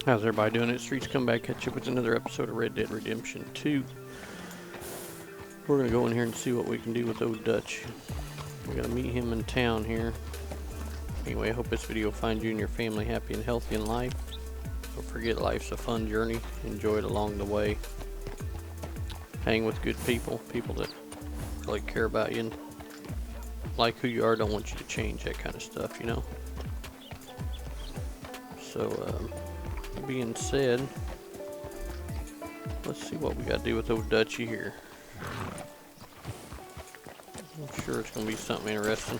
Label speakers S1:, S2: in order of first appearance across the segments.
S1: How's everybody doing? It's Streetz. Come back, catch up with another episode of Red Dead Redemption 2. We're going to go in here and see what we can do with old Dutch. We're going to meet him in town here. Anyway, I hope this video will find you and your family happy and healthy in life. Don't forget, life's a fun journey. Enjoy it along the way. Hang with good people, people that really care about you and like who you are, don't want you to change, that kind of stuff, you know. So, being said, let's see what we got to do with old Dutchie here. I'm sure it's going to be something interesting.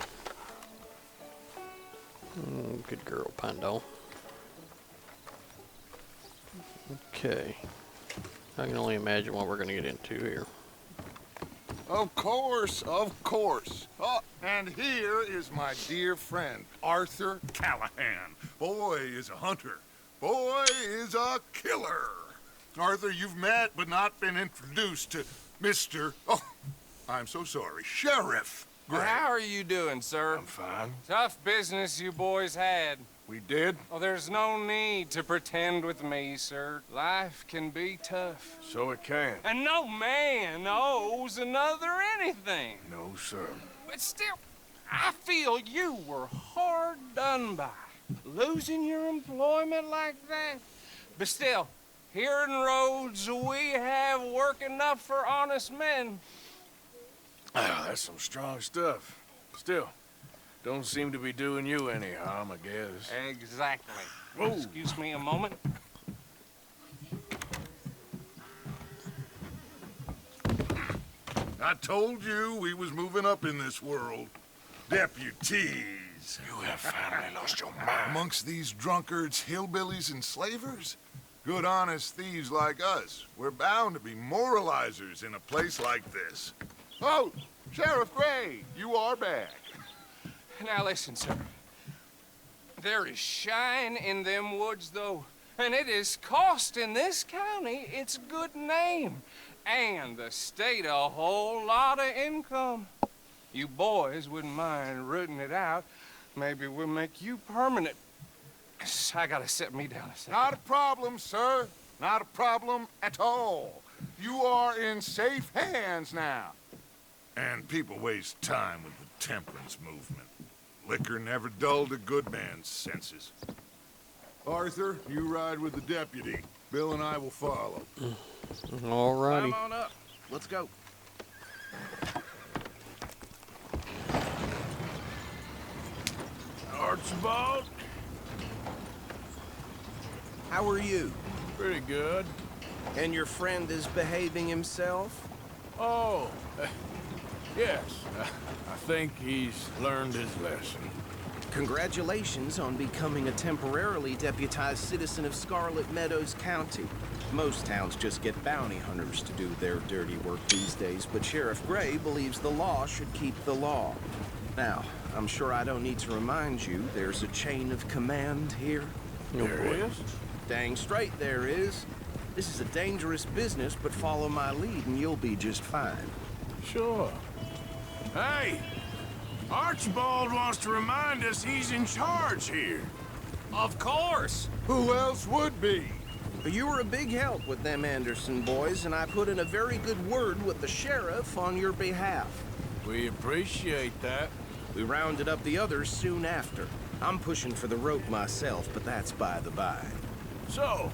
S1: Good girl, Pando. Okay. I can only imagine what we're going to get into here.
S2: Of course, of course. Oh, and here is my dear friend, Arthur Callahan. Boy is a hunter. Boy is a killer. Arthur, you've met but not been introduced to Mr. Oh, I'm so sorry, Sheriff Gray.
S3: How are you doing, sir?
S2: I'm fine.
S3: Tough business you boys had.
S2: We did?
S3: Oh, there's no need to pretend with me, sir. Life can be tough.
S2: So it can.
S3: And no man owes another anything.
S2: No, sir.
S3: But still, I feel you were hard done by. Losing your employment like that. But still, here in Rhodes, we have work enough for honest men.
S4: Oh, that's some strong stuff. Still, don't seem to be doing you any harm, I guess.
S3: Exactly.
S4: Whoa.
S3: Excuse me a moment.
S2: I told you we was moving up in this world. Deputies.
S4: You have finally lost your mind.
S2: Amongst these drunkards, hillbillies, and slavers? Good, honest thieves like us. We're bound to be moralizers in a place like this. Oh, Sheriff Gray, you are back.
S3: Now listen, sir. There is shine in them woods, though, and it is costing this county its good name, and the state a whole lot of income. You boys wouldn't mind rooting it out. Maybe we'll make you permanent. I gotta set me down a second.
S2: Not a problem, sir. Not a problem at all. You are in safe hands now. And people waste time with the temperance movement. Liquor never dulled a good man's senses. Arthur, you ride with the deputy. Bill and I will follow.
S1: Alrighty.
S4: Come on up. Let's go. Archibald?
S5: How are you?
S4: Pretty good.
S5: And your friend is behaving himself?
S4: Oh, yes. I think he's learned his lesson.
S5: Congratulations on becoming a temporarily deputized citizen of Scarlet Meadows County. Most towns just get bounty hunters to do their dirty work these days, but Sheriff Gray believes the law should keep the law. Now, I'm sure I don't need to remind you there's a chain of command here.
S4: There is?
S5: Dang straight there is. This is a dangerous business, but follow my lead and you'll be just fine.
S4: Sure. Hey! Archibald wants to remind us he's in charge here.
S3: Of course.
S2: Who else would be?
S5: You were a big help with them Anderson boys, and I put in a very good word with the sheriff on your behalf.
S4: We appreciate that.
S5: We rounded up the others soon after. I'm pushing for the rope myself, but that's by the by.
S4: So,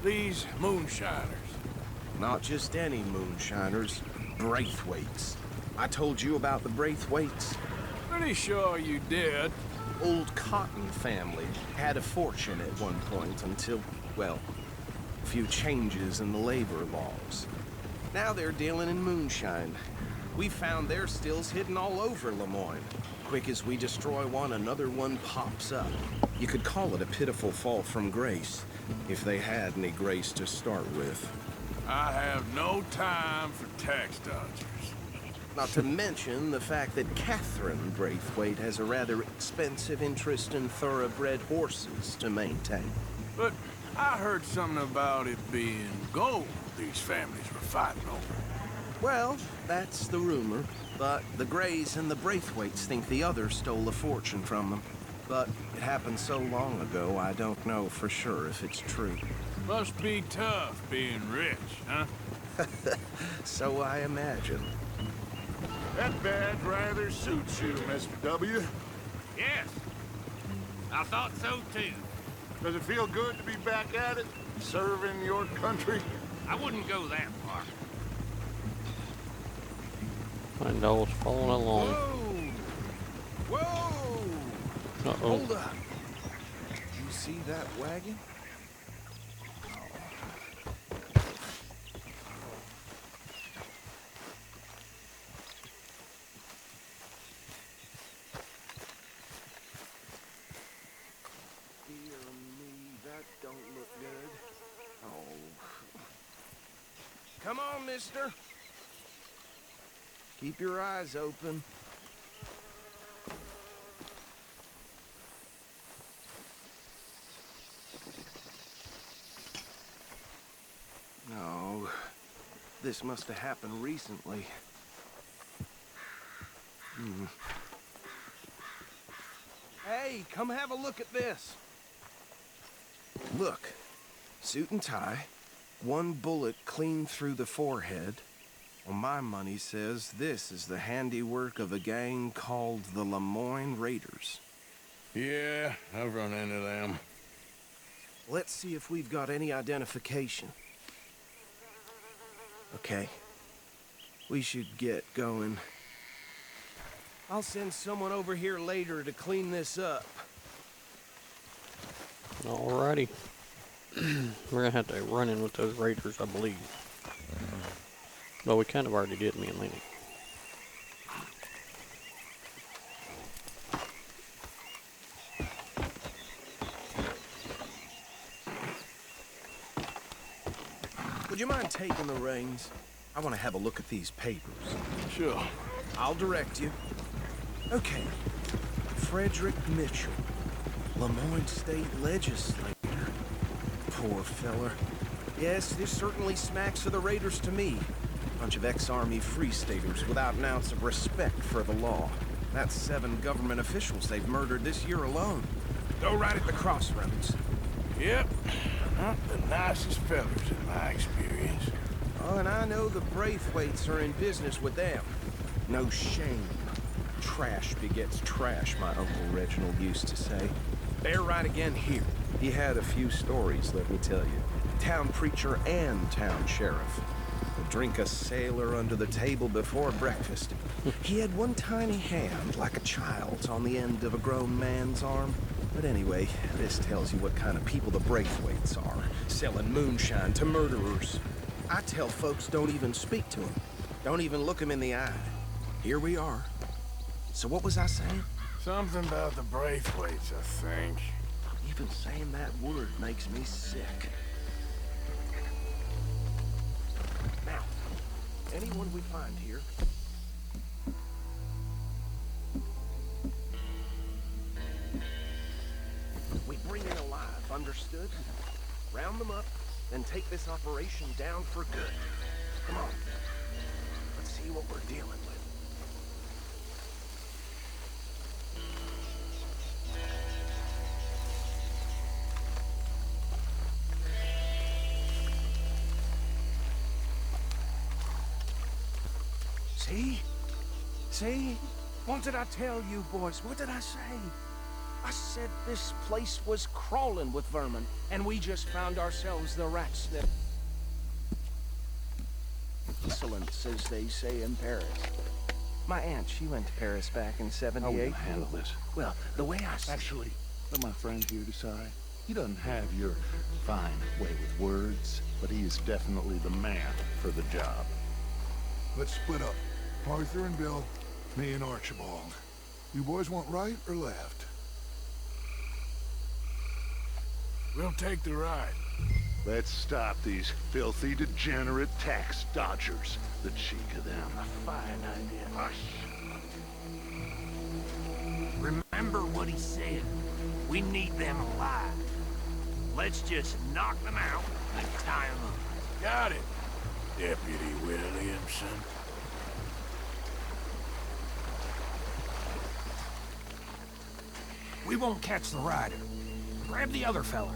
S4: these moonshiners.
S5: Not just any moonshiners, Braithwaites. I told you about the Braithwaites.
S4: Pretty sure you did.
S5: Old Cotton family had a fortune at one point until, well, a few changes in the labor laws. Now they're dealing in moonshine. We found their stills hidden all over Lemoyne. Quick as we destroy one, another one pops up. You could call it a pitiful fall from grace, if they had any grace to start with.
S4: I have no time for tax dodgers.
S5: Not to mention the fact that Catherine Braithwaite has a rather expensive interest in thoroughbred horses to maintain.
S4: But I heard something about it being gold these families were fighting over.
S5: Well, that's the rumor, but the Grays and the Braithwaites think the others stole a fortune from them. But it happened so long ago, I don't know for sure if it's true.
S4: Must be tough being rich, huh?
S5: So I imagine.
S2: That badge rather suits you, Mr. W.
S4: Yes. I thought so too.
S2: Does it feel good to be back at it, serving your country?
S4: I wouldn't go that far.
S1: My dog's falling along.
S5: Whoa! Whoa!
S1: Uh-oh.
S5: Hold up. You see that wagon? Dear me, that don't look good. Oh. Come on, mister. Keep your eyes open. No, this must have happened recently. Hey, come have a look at this. Look, suit and tie, one bullet clean through the forehead. Well, my money says this is the handiwork of a gang called the Lemoyne Raiders.
S4: Yeah, I've run into them.
S5: Let's see if we've got any identification. Okay. We should get going. I'll send someone over here later to clean this up.
S1: Alrighty. We're gonna have to run in with those raiders, I believe. Well, we kind of already did, me and Lenny.
S5: Would you mind taking the reins? I want to have a look at these papers.
S4: Sure.
S5: I'll direct you. Okay. Frederick Mitchell, Lemoyne State Legislator. Poor feller. Yes, this certainly smacks of the Raiders to me. Bunch of ex-Army free-staters without an ounce of respect for the law. That's 7 government officials they've murdered this year alone. Go right at the crossroads.
S4: Yep. Not the nicest fellas in my experience.
S5: Oh, and I know the Braithwaites are in business with them. No shame. Trash begets trash, my Uncle Reginald used to say. They're right again here. He had a few stories, let me tell you. Town preacher and town sheriff. Would drink a sailor under the table before breakfast. He had one tiny hand, like a child's, on the end of a grown man's arm. But anyway, this tells you what kind of people the Braithwaites are. Selling moonshine to murderers. I tell folks don't even speak to them. Don't even look them in the eye. Here we are. So what was I saying?
S4: Something about the Braithwaites, I think.
S5: Even saying that word makes me sick. Now, anyone we find here... we bring in alive, understood? Round them up, then take this operation down for good. Come on. Let's see what we're dealing with. See? See? What did I tell you, boys? What did I say? I said this place was crawling with vermin, and we just found ourselves the rat snip. Excellence, as they say in Paris. My aunt, she went to Paris back in '78.
S6: How will you handle this?
S5: Well, the way I see...
S6: Actually, let my friend here decide. He doesn't have your fine way with words, but he is definitely the man for the job.
S2: Let's split up. Arthur and Bill, me and Archibald. You boys want right or left?
S4: We'll take the ride.
S7: Let's stop these filthy, degenerate tax dodgers. The cheek of them.
S6: A fine idea.
S7: Hush.
S8: Remember what he said. We need them alive. Let's just knock them out and tie them up.
S4: Got it, Deputy Williamson.
S8: We won't catch the rider. Grab the other fella.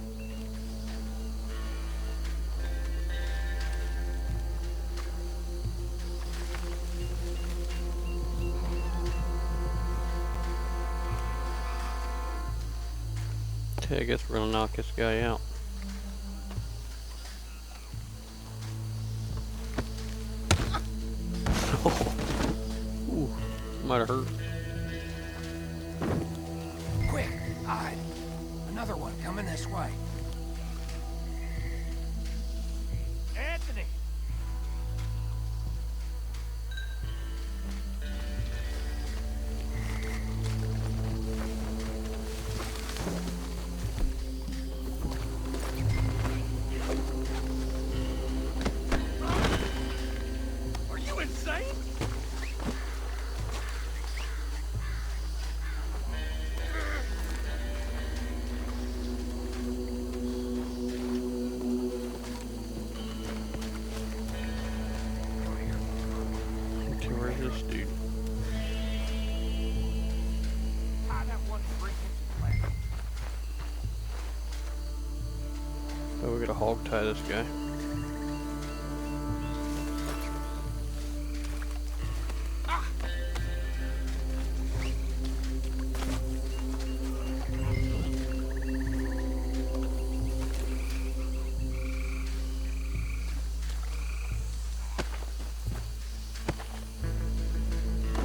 S1: Okay, I guess we're gonna knock this guy out. Ooh, might have hurt.
S8: Quick, hide. Another one coming this way. Anthony! Are you insane?
S1: Okay, where's this dude?
S8: Tie that one 3 inches left.
S1: Oh, we gotta hog tie this guy.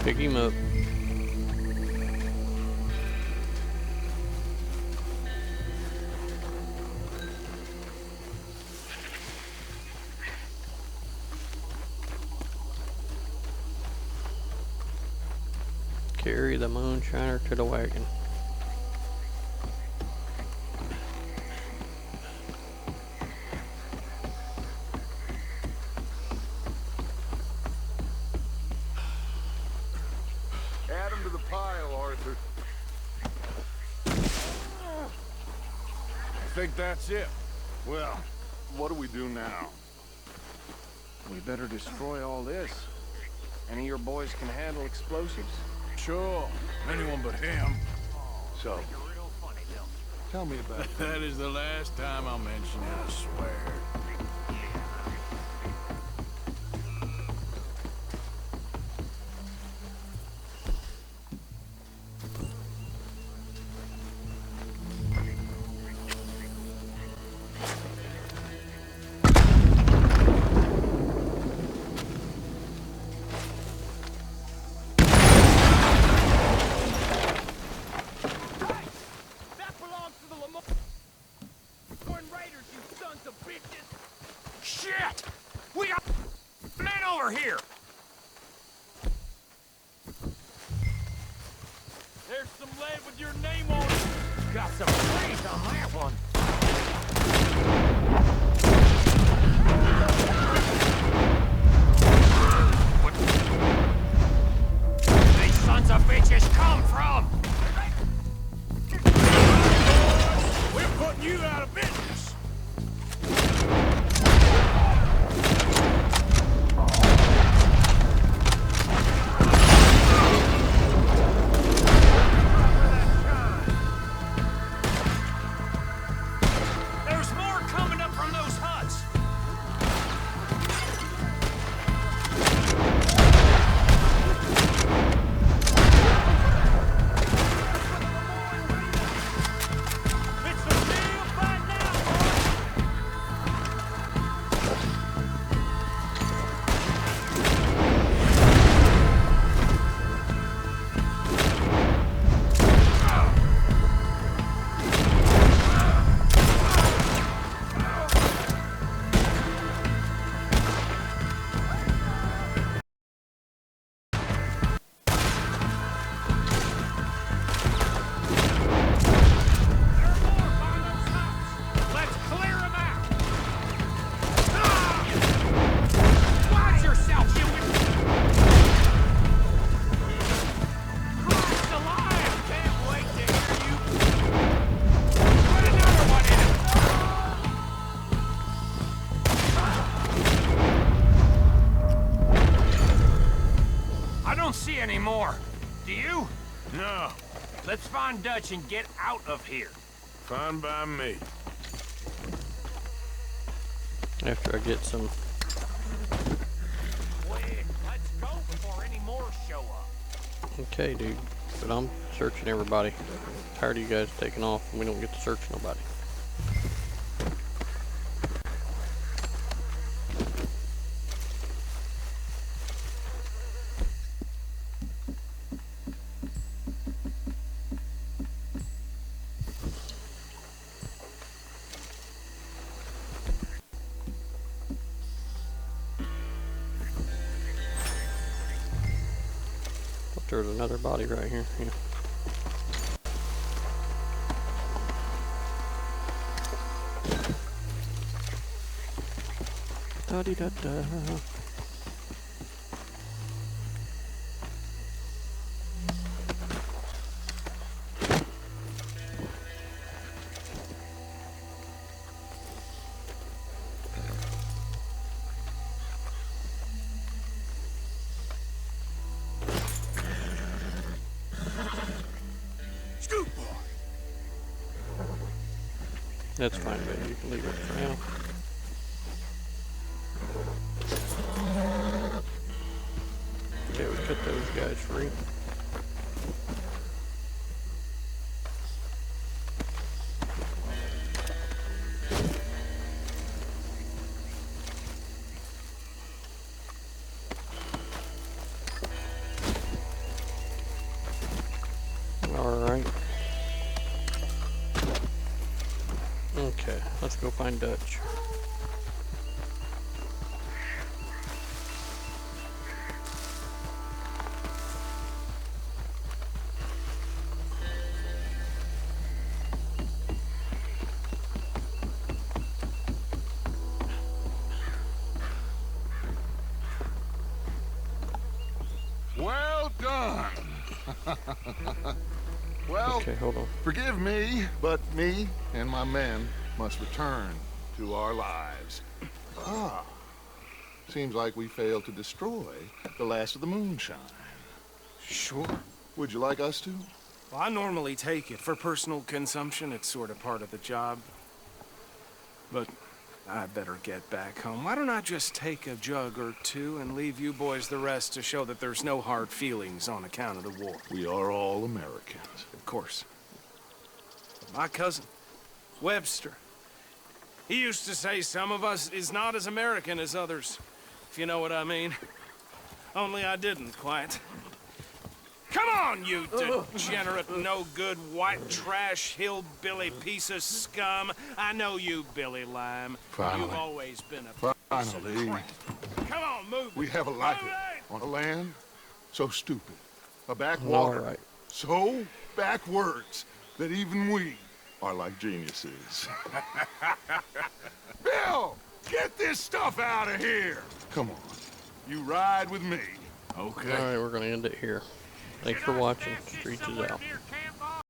S1: Pick him up. Carry the moonshiner to the wagon.
S2: Add him to the pile, Arthur.
S4: I think that's it.
S2: Well, what do we do now?
S9: We better destroy all this. Any of your boys can handle explosives?
S4: Sure, anyone but him.
S2: So, tell me about it.
S4: That is the last time I'll mention it, I swear.
S8: That belongs to the Lemoyne Raiders, you sons of bitches! Shit! We got men over here! There's some lead with your name on it! Got some praise on that one! Where these sons of bitches come from?
S4: We're putting you out of business.
S8: There's more coming up from those huts! It's the real fight now, boys! There are more by those huts! Let's clear them out! Watch yourself, you Christ alive! Can't wait to hear you! Put another one in him! I don't see any more. Do you?
S4: No,
S8: Let's find Dutch and get out of here.
S4: Fine by me.
S1: After I get some.
S8: Quick, let's go before any more show up.
S1: Okay, dude. But I'm searching everybody. Tired of you guys taking off and we don't get to search nobody. There's another body right here. Yeah. Da-dee-da-da. That's fine, baby. You can leave it for now. Okay, we cut those guys free. Alright. Okay, let's go find Dutch.
S2: Well done. Well,
S1: Okay, hold on.
S2: forgive me, but me and my men must return to our lives. Ah, seems like we failed to destroy the last of the moonshine.
S5: Sure.
S2: Would you like us to?
S5: Well, I normally take it for personal consumption. It's sort of part of the job. But I better get back home. Why don't I just take a jug or two and leave you boys the rest to show that there's no hard feelings on account of the war?
S2: We are all Americans.
S5: Of course. But my cousin, Webster, he used to say some of us is not as American as others, if you know what I mean. Only I didn't quite. Come on, you degenerate, no-good, white trash, hillbilly piece of scum. I know you, Billy Lime.
S2: Finally.
S5: You've always been a piece of
S2: Finally.
S5: crap. Come on, move.
S2: We have a life
S5: Move it!
S2: on a land so stupid, a backwater
S1: Alright.
S2: so backwards that even we are like geniuses. Bill, get this stuff out of here. Come on, you ride with me.
S4: Okay.
S1: Alright, we're gonna end it here. Thanks for watching. Streetz is out.
S8: Near camp